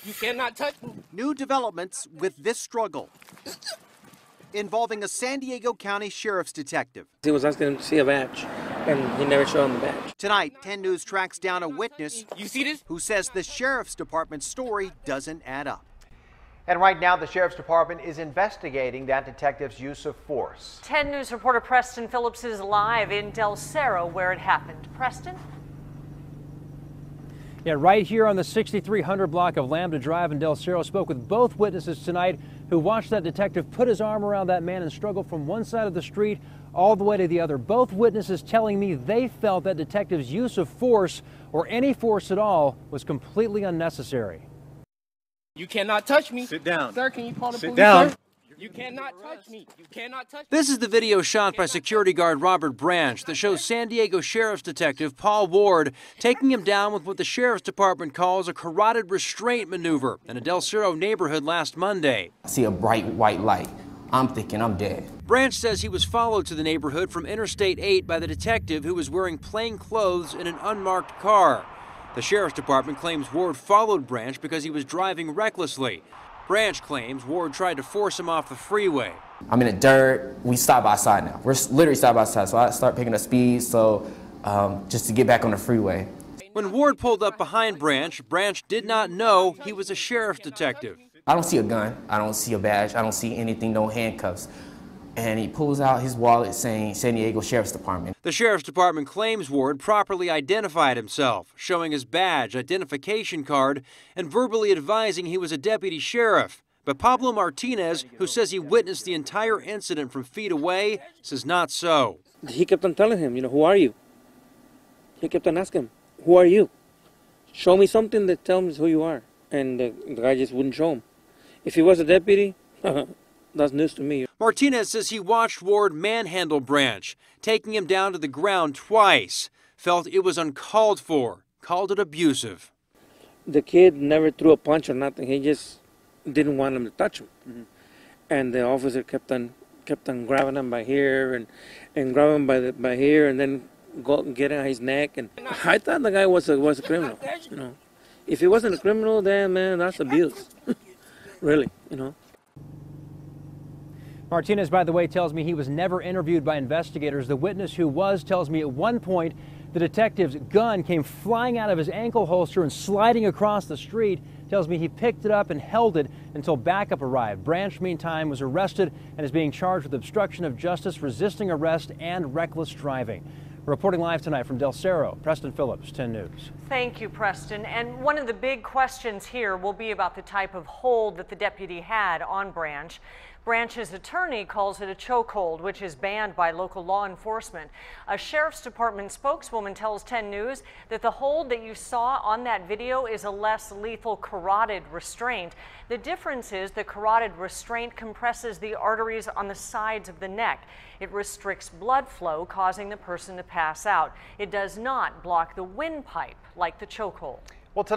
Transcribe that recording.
You cannot touch me. New developments with this struggle involving a San Diego County Sheriff's detective. He was asking him to see a badge, and he never showed him the badge. Tonight, 10 News tracks down a witness You see this? who says the Sheriff's Department's story doesn't add up. And right now, the Sheriff's Department is investigating that detective's use of force. 10 News reporter Preston Phillips is live in Del Cerro where it happened. Preston? Yeah, right here on the 6300 block of Lambda Drive in Del Cerro. Spoke with both witnesses tonight who watched that detective put his arm around that man and struggle from one side of the street all the way to the other. Both witnesses telling me they felt that detective's use of force, or any force at all, was completely unnecessary. You cannot touch me. Sit down. Sir, can you call the police? Sit down. Sir? You cannot touch me. You cannot touch me. This is the video shot by security guard Robert Branch that shows San Diego Sheriff's Detective Paul Ward taking him down with what the Sheriff's Department calls a carotid restraint maneuver in a Del Cerro neighborhood last Monday. I see a bright white light. I'm thinking I'm dead. Branch says he was followed to the neighborhood from Interstate 8 by the detective who was wearing plain clothes in an unmarked car. The Sheriff's Department claims Ward followed Branch because he was driving recklessly. Branch claims Ward tried to force him off the freeway. I'm in the dirt. We side by side now. We're literally side by side. So I start picking up speed just to get back on the freeway. When Ward pulled up behind Branch, Branch did not know he was a sheriff's detective. I don't see a gun. I don't see a badge. I don't see anything, no handcuffs. And he pulls out his wallet saying San Diego Sheriff's Department. The Sheriff's Department claims Ward properly identified himself, showing his badge, identification card, and verbally advising he was a deputy sheriff. But Pablo Martinez, who says he witnessed the entire incident from feet away, says not so. He kept on telling him, who are you? He kept on asking him, who are you? Show me something that tells me who you are. And the guy just wouldn't show him. If he was a deputy, that's news to me. Martinez says he watched Ward manhandle Branch, taking him down to the ground twice, felt it was uncalled for, called it abusive. The kid never threw a punch or nothing. He just didn't want him to touch him. Mm-hmm. And the officer kept on grabbing him by here and grabbing him by here and then getting on his neck. And I thought the guy was a criminal. If he wasn't a criminal, then man, that's abuse. Really, Martinez, by the way, tells me he was never interviewed by investigators. The witness who was tells me at one point the detective's gun came flying out of his ankle holster and sliding across the street. Tells me he picked it up and held it until backup arrived. Branch, meantime, was arrested and is being charged with obstruction of justice, resisting arrest, and reckless driving. Reporting live tonight from Del Cerro, Preston Phillips, 10 News. Thank you, Preston. And one of the big questions here will be about the type of hold that the deputy had on Branch. Branch's attorney calls it a chokehold, which is banned by local law enforcement. A Sheriff's Department spokeswoman tells 10 News that the hold that you saw on that video is a less lethal carotid restraint. The difference is the carotid restraint compresses the arteries on the sides of the neck. It restricts blood flow, causing the person to pass out. It does not block the windpipe like the chokehold. Well, tonight